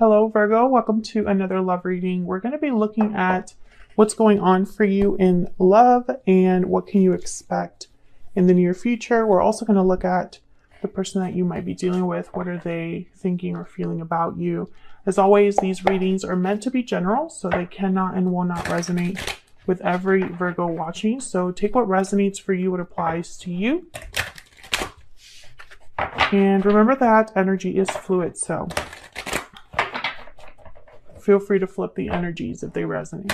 Hello, Virgo. Welcome to another love reading. We're going to be looking at what's going on for you in love and what can you expect in the near future. We're also going to look at the person that you might be dealing with. What are they thinking or feeling about you? As always, these readings are meant to be general, so they cannot and will not resonate with every Virgo watching. So take what resonates for you, what applies to you. And remember that energy is fluid, so feel free to flip the energies if they resonate.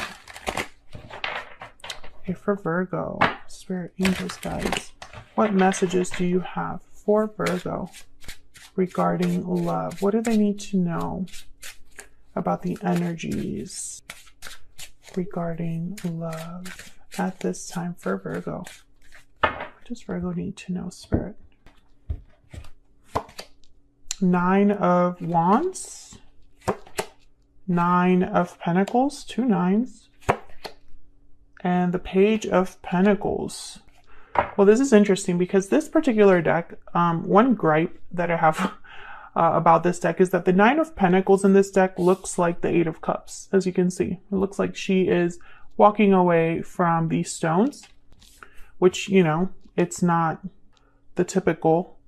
Okay, for Virgo, Spirit, Angels, Guides, what messages do you have for Virgo regarding love? What do they need to know about the energies regarding love at this time for Virgo? What does Virgo need to know, Spirit? 9 of Wands, 9 of Pentacles, 2 9s, and the Page of Pentacles. Well, this is interesting because this particular deck, one gripe that I have about this deck is that the 9 of Pentacles in this deck looks like the 8 of Cups, as you can see. It looks like she is walking away from these stones, which, you know, it's not the typical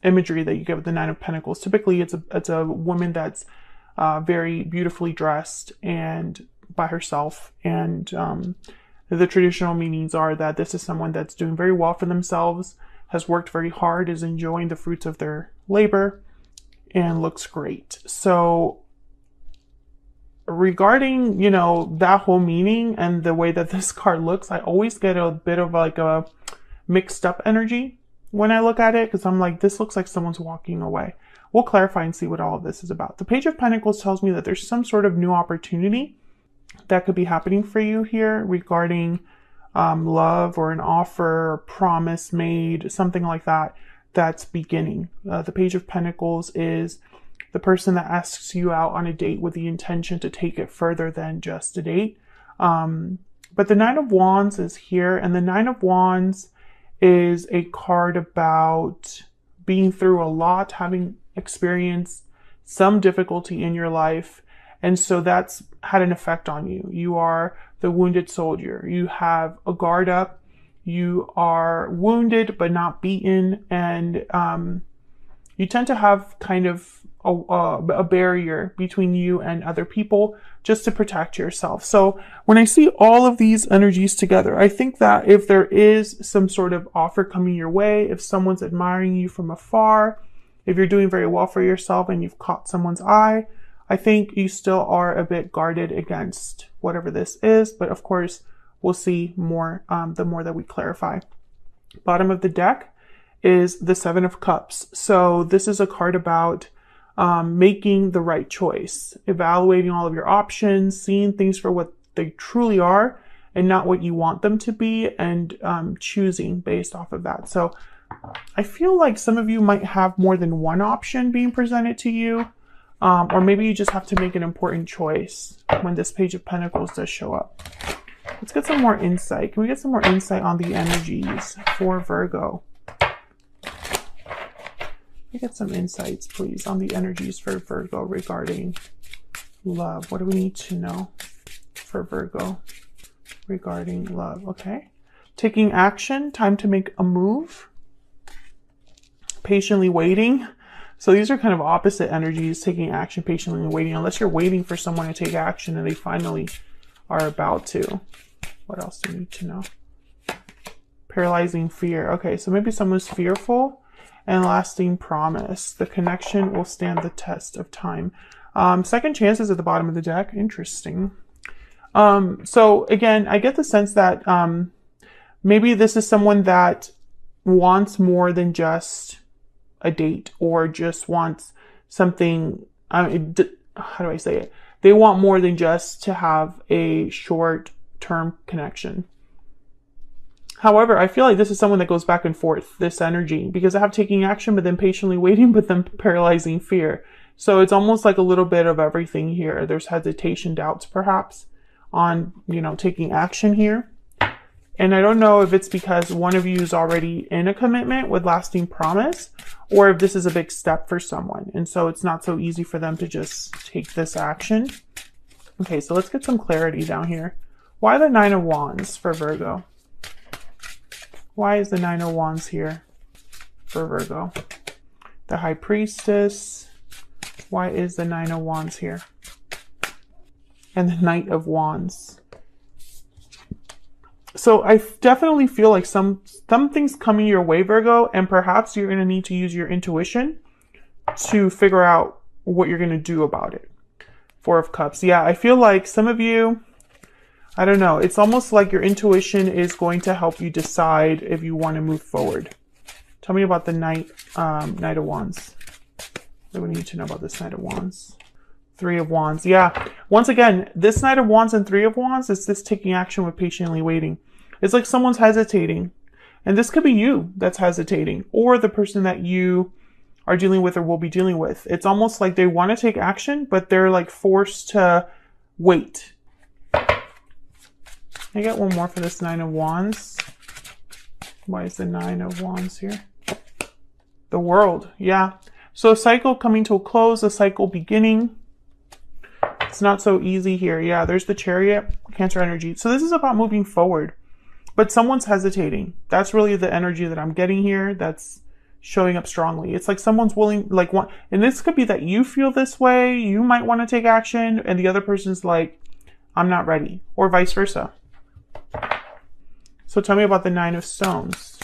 imagery that you get with the 9 of Pentacles. Typically, it's a woman that's very beautifully dressed and by herself, and the traditional meanings are that this is someone that's doing very well for themselves, has worked very hard, is enjoying the fruits of their labor, and looks great. So regarding, you know, that whole meaning and the way that this card looks, I always get a bit of like a mixed up energy when I look at it, because I'm like, this looks like someone's walking away. We'll clarify and see what all of this is about. The Page of Pentacles tells me that there's some sort of new opportunity that could be happening for you here regarding love or an offer or promise made, something like that, that's beginning. The Page of Pentacles is the person that asks you out on a date with the intention to take it further than just a date. But the 9 of Wands is here, and the 9 of Wands is a card about being through a lot, having experienced some difficulty in your life, and so that's had an effect on you. You are the wounded soldier. You have a guard up. You are wounded but not beaten, and you tend to have kind of a barrier between you and other people just to protect yourself. So when I see all of these energies together, I think that if there is some sort of offer coming your way, if someone's admiring you from afar, if you're doing very well for yourself and you've caught someone's eye, I think you still are a bit guarded against whatever this is. But of course, we'll see more the more that we clarify. Bottom of the deck is the 7 of Cups. So this is a card about making the right choice, evaluating all of your options, seeing things for what they truly are and not what you want them to be, and choosing based off of that. So I feel like some of you might have more than one option being presented to you, or maybe you just have to make an important choice when this Page of Pentacles does show up. Let's get some more insight. Can we get some more insight on the energies for Virgo? Can we get some insights, please, on the energies for Virgo regarding love? What do we need to know for Virgo regarding love? Okay. Taking action, time to make a move. Patiently waiting. So these are kind of opposite energies, taking action, patiently waiting, unless you're waiting for someone to take action and they finally are about to. What else do we need to know? Paralyzing fear. Okay, so maybe someone's fearful. And lasting promise. The connection will stand the test of time. Second chances at the bottom of the deck. Interesting. So again, I get the sense that maybe this is someone that wants more than just a date, or just wants something. How do I say it? They want more than just to have a short-term connection. However, I feel like this is someone that goes back and forth, this energy, because I have taking action, but then patiently waiting, but then paralyzing fear. So it's almost like a little bit of everything here. There's hesitation, doubts, perhaps, on, you know, taking action here. And I don't know if it's because one of you is already in a commitment with lasting promise, or if this is a big step for someone. And so it's not so easy for them to just take this action. Okay, so let's get some clarity down here. Why the Nine of Wands for Virgo? Why is the Nine of Wands here for Virgo? The High Priestess. Why is the Nine of Wands here? And the Knight of Wands. So I definitely feel like something's coming your way, Virgo, and perhaps you're going to need to use your intuition to figure out what you're going to do about it. Four of Cups. Yeah, I feel like some of you, I don't know, it's almost like your intuition is going to help you decide if you want to move forward. Tell me about the Knight of Wands. What do we need to know about this Knight of Wands? Three of Wands. Yeah. Once again, this Knight of Wands and Three of Wands is this taking action with patiently waiting. It's like someone's hesitating. And this could be you that's hesitating, or the person that you are dealing with or will be dealing with. It's almost like they want to take action, but they're like forced to wait. I get one more for this Nine of Wands. Why is the Nine of Wands here? The World. Yeah. So a cycle coming to a close, a cycle beginning. It's not so easy here. Yeah, there's the Chariot, Cancer energy. So this is about moving forward, but someone's hesitating. That's really the energy that I'm getting here. That's showing up strongly. It's like someone's willing, like one, and this could be that you feel this way. You might want to take action, and the other person's like, I'm not ready, or vice versa. So tell me about the Nine of Stones.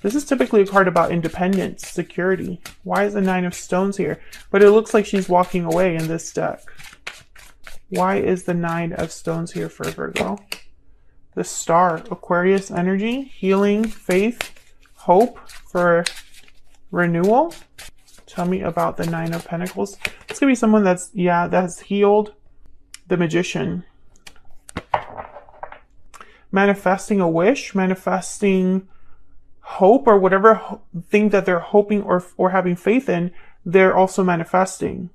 This is typically a card about independence, security. Why is the Nine of Stones here? But it looks like she's walking away in this deck. Why is the Nine of Stones here for Virgo? The Star, Aquarius energy, healing, faith, hope for renewal. Tell me about the Nine of Pentacles. It's going to be someone that's, yeah, that's healed. The Magician. Manifesting a wish, manifesting hope, or whatever thing that they're hoping or having faith in, they're also manifesting.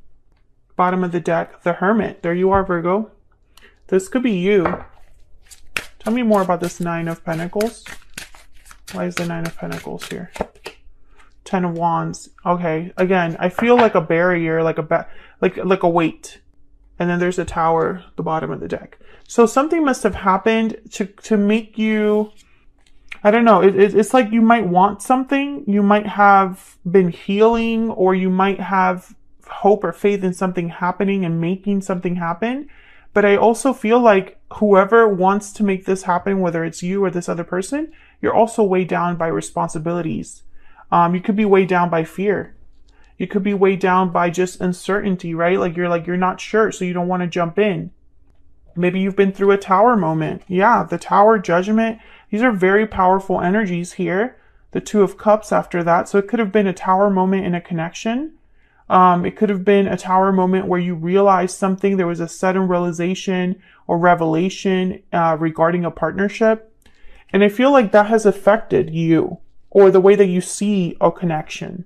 Bottom of the deck, the Hermit. There you are, Virgo. This could be you. Tell me more about this Nine of Pentacles. Why is the Nine of Pentacles here? Ten of Wands. Okay, again, I feel like a barrier, like a weight. And then there's a Tower, the bottom of the deck. So something must have happened to make you, I don't know, it's like you might want something, you might have been healing, or you might have hope or faith in something happening and making something happen. But I also feel like whoever wants to make this happen, whether it's you or this other person, you're also weighed down by responsibilities. You could be weighed down by fear. You could be weighed down by just uncertainty, right? Like you're not sure, so you don't want to jump in. Maybe you've been through a Tower moment. Yeah, the Tower, Judgment. These are very powerful energies here. The Two of Cups after that. So it could have been a Tower moment in a connection. It could have been a Tower moment where you realized something. There was a sudden realization or revelation regarding a partnership. And I feel like that has affected you or the way that you see a connection.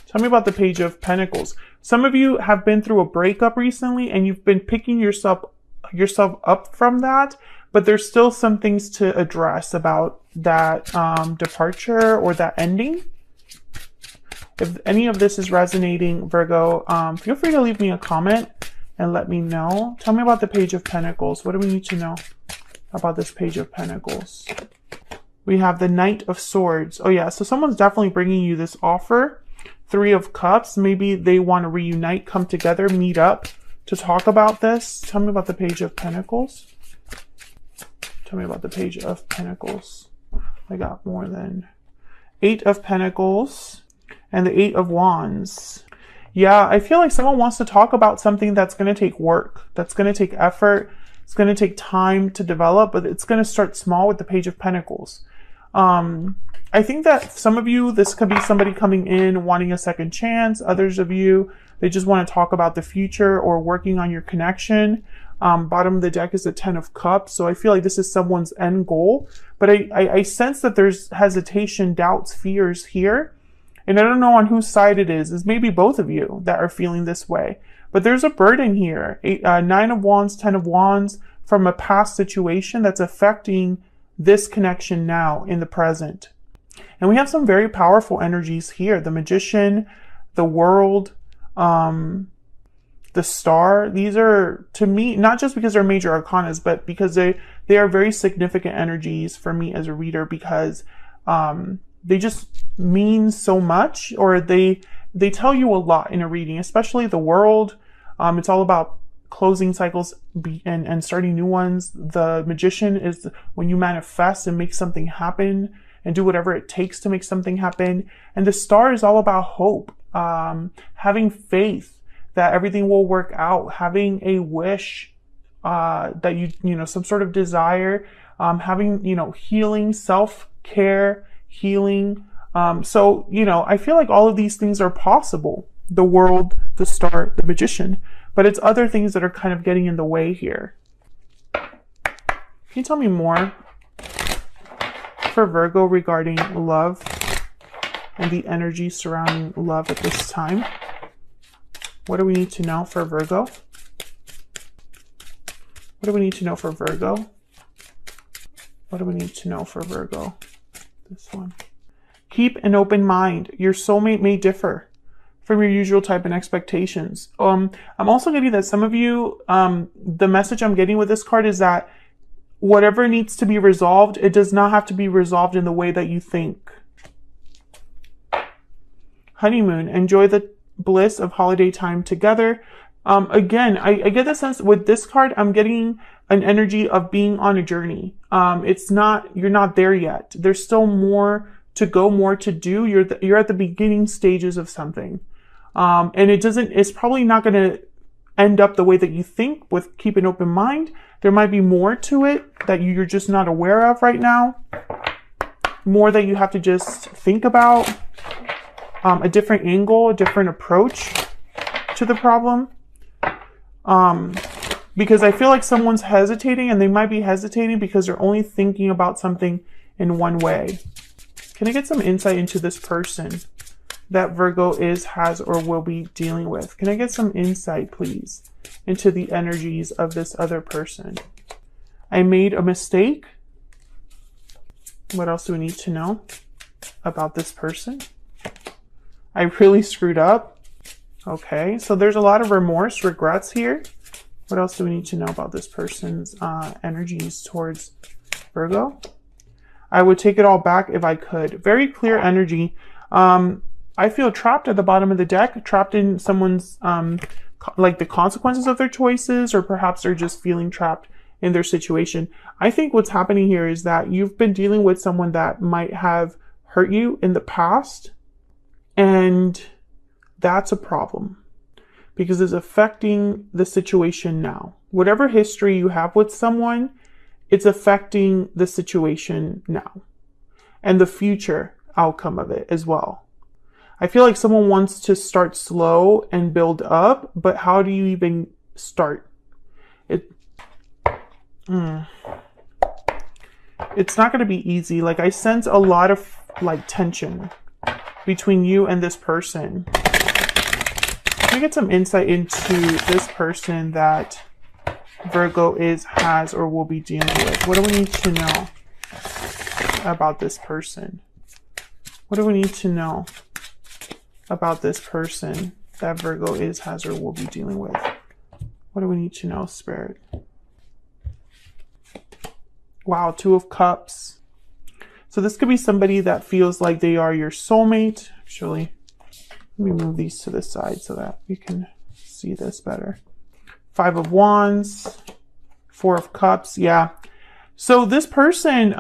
Tell me about the Page of Pentacles. Some of you have been through a breakup recently and you've been picking yourself up from that, but there's still some things to address about that departure or that ending. If any of this is resonating, Virgo, feel free to leave me a comment and let me know. Tell me about the Page of Pentacles. What do we need to know about this Page of Pentacles? We have the Knight of Swords. Oh yeah, so someone's definitely bringing you this offer. Three of Cups. Maybe they want to reunite, come together, meet up to talk about this. Tell me about the Page of Pentacles. Tell me about the Page of Pentacles. I got more than Eight of Pentacles and the Eight of Wands. Yeah, I feel like someone wants to talk about something that's going to take work, that's going to take effort, it's going to take time to develop, but it's going to start small with the Page of Pentacles. I think that some of you, this could be somebody coming in wanting a second chance. Others of you, they just want to talk about the future or working on your connection. Bottom of the deck is the Ten of Cups. So I feel like this is someone's end goal. But I sense that there's hesitation, doubts, fears here. And I don't know on whose side it is. It's maybe both of you that are feeling this way. But there's a burden here. Nine of Wands, Ten of Wands. from a past situation that's affecting this connection now in the present. And we have some very powerful energies here. The Magician, the World, the Star. These are, to me, not just because they're major arcanas, but because they are very significant energies for me as a reader, because they just mean so much, or they tell you a lot in a reading, especially the World. It's all about closing cycles and starting new ones. The Magician is when you manifest and make something happen and do whatever it takes to make something happen. And the Star is all about hope, having faith that everything will work out, having a wish, that you know, some sort of desire, having, you know, healing, self-care, healing. So, you know, I feel like all of these things are possible. The World, the Star, the Magician, but it's other things that are kind of getting in the way here. Can you tell me more for Virgo regarding love and the energy surrounding love at this time? What do we need to know for Virgo? What do we need to know for Virgo? What do we need to know for Virgo? This one. Keep an open mind. Your soulmate may differ from your usual type and expectations. I'm also getting that some of you, the message I'm getting with this card is that whatever needs to be resolved, it does not have to be resolved in the way that you think. Honeymoon. Enjoy the bliss of holiday time together. Again, I get the sense with this card, I'm getting an energy of being on a journey. You're not there yet. There's still more to go, more to do. You're at the beginning stages of something. And it's probably not going to end up the way that you think with keep an open mind. There might be more to it that you're just not aware of right now. More that you have to just think about. A different angle, a different approach to the problem. Because I feel like someone's hesitating, and they might be hesitating because they're only thinking about something in one way. Can I get some insight into this person that Virgo has, or will be dealing with? Can I get some insight, please, into the energies of this other person? I made a mistake. What else do we need to know about this person? I really screwed up. Okay, so there's a lot of remorse, regrets here. What else do we need to know about this person's energies towards Virgo? I would take it all back if I could. Very clear energy. I feel trapped at the bottom of the deck, trapped in someone's, like the consequences of their choices, or perhaps they're just feeling trapped in their situation. I think what's happening here is that you've been dealing with someone that might have hurt you in the past, and that's a problem because it's affecting the situation now. Whatever history you have with someone, it's affecting the situation now and the future outcome of it as well. I feel like someone wants to start slow and build up, but how do you even start? It's not going to be easy. Like, I sense a lot of like tension between you and this person. Can we get some insight into this person that Virgo has, or will be dealing with? What do we need to know about this person? What do we need to know about this person that Virgo has, or will be dealing with? What do we need to know, Spirit? Wow, Two of Cups. So this could be somebody that feels like they are your soulmate. Actually, let me move these to the side so that you can see this better. Five of Wands, Four of Cups. Yeah. So this person,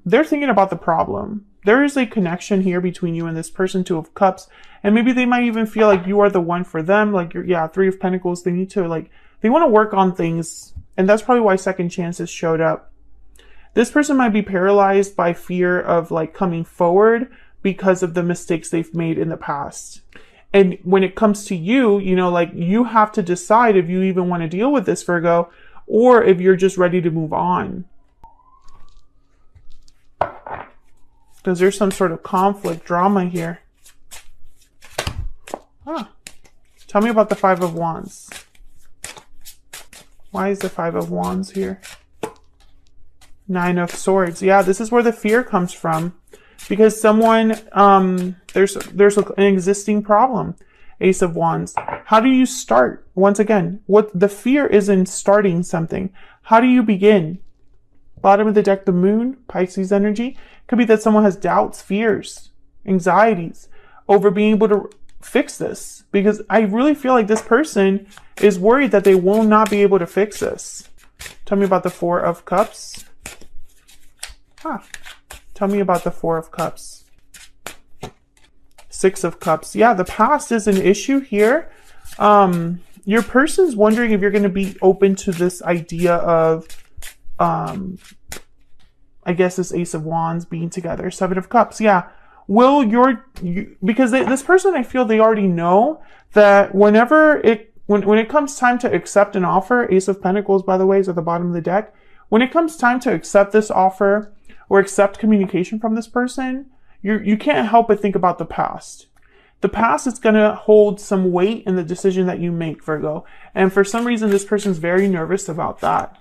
they're thinking about the problem. There is a connection here between you and this person, Two of Cups. And maybe they might even feel like you are the one for them. Like Three of Pentacles. They need to they want to work on things. And that's probably why second chances showed up. This person might be paralyzed by fear of coming forward because of the mistakes they've made in the past. And when it comes to you, you have to decide if you even want to deal with this, Virgo, or if you're just ready to move on. Because there's some sort of conflict, drama here. Tell me about the Five of Wands. Why is the Five of Wands here? Nine of Swords. Yeah, this is where the fear comes from. Because someone, there's an existing problem. Ace of Wands. How do you start? Once again, what the fear is in starting something. How do you begin? Bottom of the deck, the Moon, Pisces energy. Could be that someone has doubts, fears, anxieties over being able to fix this. Because I really feel like this person is worried that they will not be able to fix this. Tell me about the Four of Cups. Tell me about the Four of Cups. Six of Cups. Yeah, the past is an issue here. Your person's wondering if you're going to be open to this idea of, I guess this Ace of Wands being together. Seven of Cups. Yeah. Will because this person, I feel they already know that when it comes time to accept an offer, Ace of Pentacles, by the way, is at the bottom of the deck. When it comes time to accept this offer or accept communication from this person, you can't help but think about the past. The past is going to hold some weight in the decision that you make, Virgo. And for some reason, this person's very nervous about that.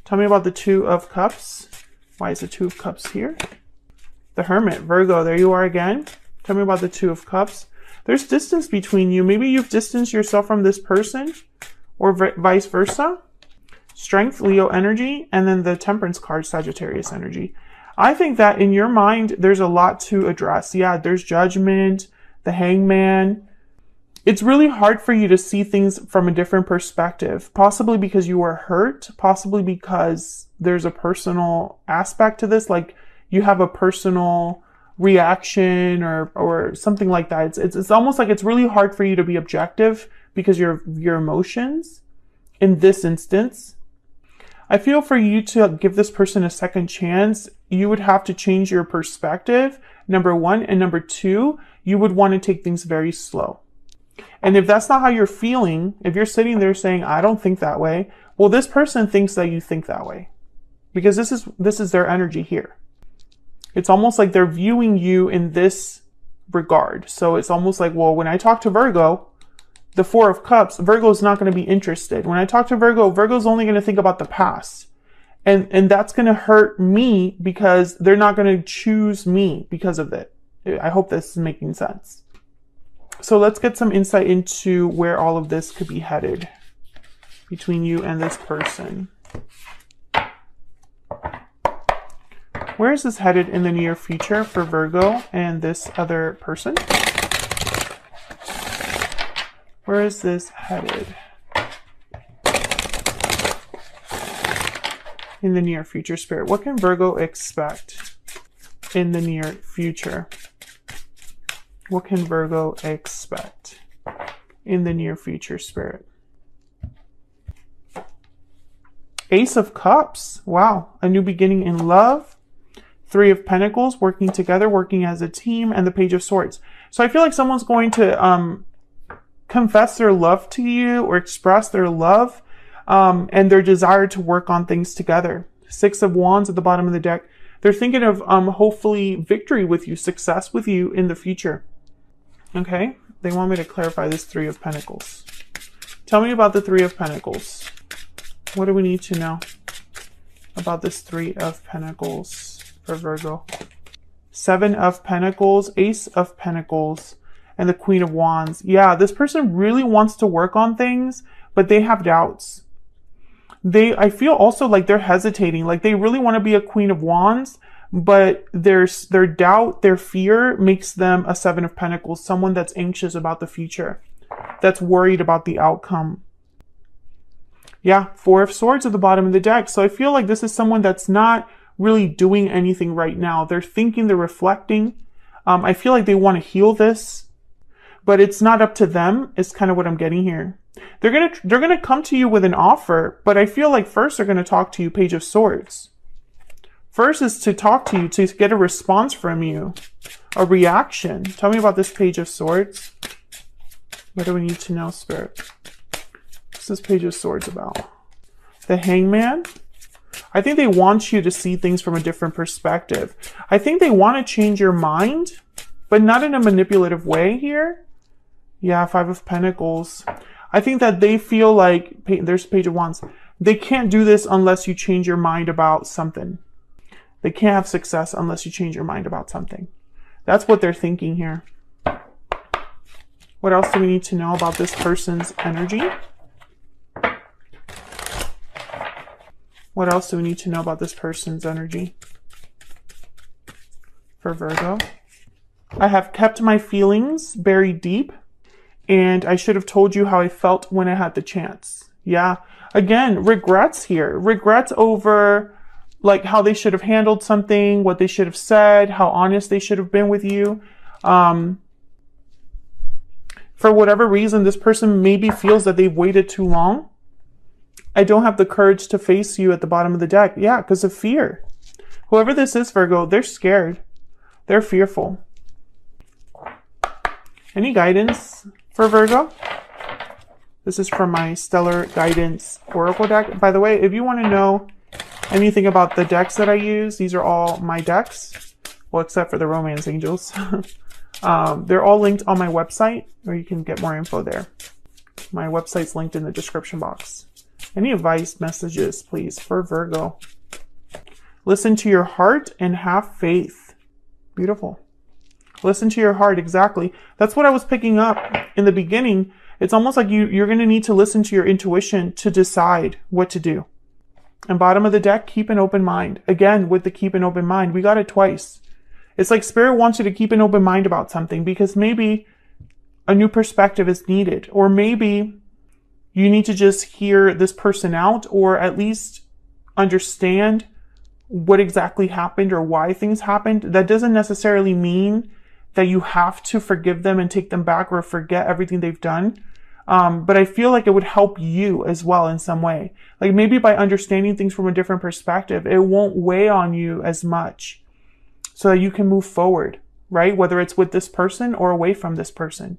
Tell me about the Two of Cups. Why is the Two of Cups here? The Hermit, Virgo, there you are again. Tell me about the Two of Cups. There's distance between you. Maybe you've distanced yourself from this person or vice versa. Strength, Leo energy, and then the Temperance card, Sagittarius energy. I think that in your mind, there's a lot to address. Yeah, there's Judgment, the Hangman. It's really hard for you to see things from a different perspective, possibly because you were hurt, possibly because there's a personal aspect to this, like you have a personal reaction or something like that. It's almost like it's really hard for you to be objective because your emotions in this instance. I feel for you to give this person a second chance, you would have to change your perspective, number one. And number two, you would want to take things very slow. And if that's not how you're feeling, if you're sitting there saying, I don't think that way, well, this person thinks that you think that way. Because this is their energy here. It's almost like they're viewing you in this regard. So it's almost like, well, when I talk to Virgo, the Four of Cups, Virgo's not going to be interested. When I talk to Virgo, Virgo's only going to think about the past. And that's going to hurt me because they're not going to choose me because of it. I hope this is making sense. So let's get some insight into where all of this could be headed between you and this person. Where is this headed in the near future for Virgo and this other person? Where is this headed in the near future, Spirit? What can Virgo expect in the near future? What can Virgo expect in the near future, Spirit? Ace of Cups. Wow. A new beginning in love. Three of Pentacles, working together, working as a team, and the Page of Swords. So I feel like someone's going to confess their love to you or express their love and their desire to work on things together. Six of Wands at the bottom of the deck. They're thinking of hopefully victory with you, success with you in the future. Okay, they want me to clarify this Three of Pentacles. Tell me about the Three of Pentacles. What do we need to know about this Three of Pentacles for Virgo? Seven of Pentacles, Ace of Pentacles, and the Queen of Wands. Yeah, this person really wants to work on things, but they have doubts. I feel also like they're hesitating, like they really want to be a Queen of Wands, but their doubt, their fear makes them a Seven of Pentacles, someone that's anxious about the future, that's worried about the outcome. Yeah, Four of Swords at the bottom of the deck. So I feel like this is someone that's not really doing anything right now. They're thinking, they're reflecting. I feel like they want to heal this, but it's not up to them. It's kind of what I'm getting here. They're gonna come to you with an offer, but I feel like first they're gonna talk to you, Page of Swords. First is to talk to you, to get a response from you, a reaction. Tell me about this Page of Swords. What do we need to know, Spirit? What's this Page of Swords about? The Hangman. I think they want you to see things from a different perspective. I think they want to change your mind, but not in a manipulative way here. Yeah, Five of Pentacles. I think that they feel like, there's Page of Wands, they can't do this unless you change your mind about something. They can't have success unless you change your mind about something. That's what they're thinking here. What else do we need to know about this person's energy? What else do we need to know about this person's energy? For Virgo. I have kept my feelings buried deep, and I should have told you how I felt when I had the chance. Yeah. Again, regrets here. Regrets over like how they should have handled something, what they should have said, how honest they should have been with you. For whatever reason, this person maybe feels that they've waited too long. I don't have the courage to face you at the bottom of the deck. Yeah, because of fear. Whoever this is, Virgo, they're scared. They're fearful. Any guidance for Virgo? This is from my Stellar Guidance Oracle deck. By the way, if you want to know anything about the decks that I use, these are all my decks. Well, except for the Romance Angels. They're all linked on my website, or you can get more info there. My website's linked in the description box. Any advice, messages, please, for Virgo? Listen to your heart and have faith. Beautiful. Listen to your heart, exactly. That's what I was picking up in the beginning. It's almost like you're going to need to listen to your intuition to decide what to do. And bottom of the deck, keep an open mind. Again, with the keep an open mind, we got it twice. It's like Spirit wants you to keep an open mind about something because maybe a new perspective is needed, or maybe you need to just hear this person out, or at least understand what exactly happened or why things happened. That doesn't necessarily mean that you have to forgive them and take them back or forget everything they've done. But I feel like it would help you as well in some way. Like maybe by understanding things from a different perspective, it won't weigh on you as much so that you can move forward, right? Whether it's with this person or away from this person.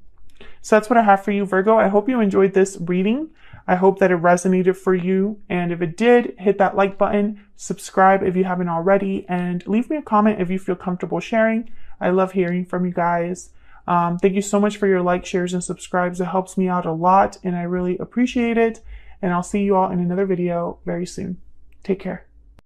So that's what I have for you, Virgo. I hope you enjoyed this reading. I hope that it resonated for you. And if it did, hit that like button, subscribe if you haven't already, and leave me a comment if you feel comfortable sharing. I love hearing from you guys. Thank you so much for your likes, shares, and subscribes. It helps me out a lot, and I really appreciate it. And I'll see you all in another video very soon. Take care.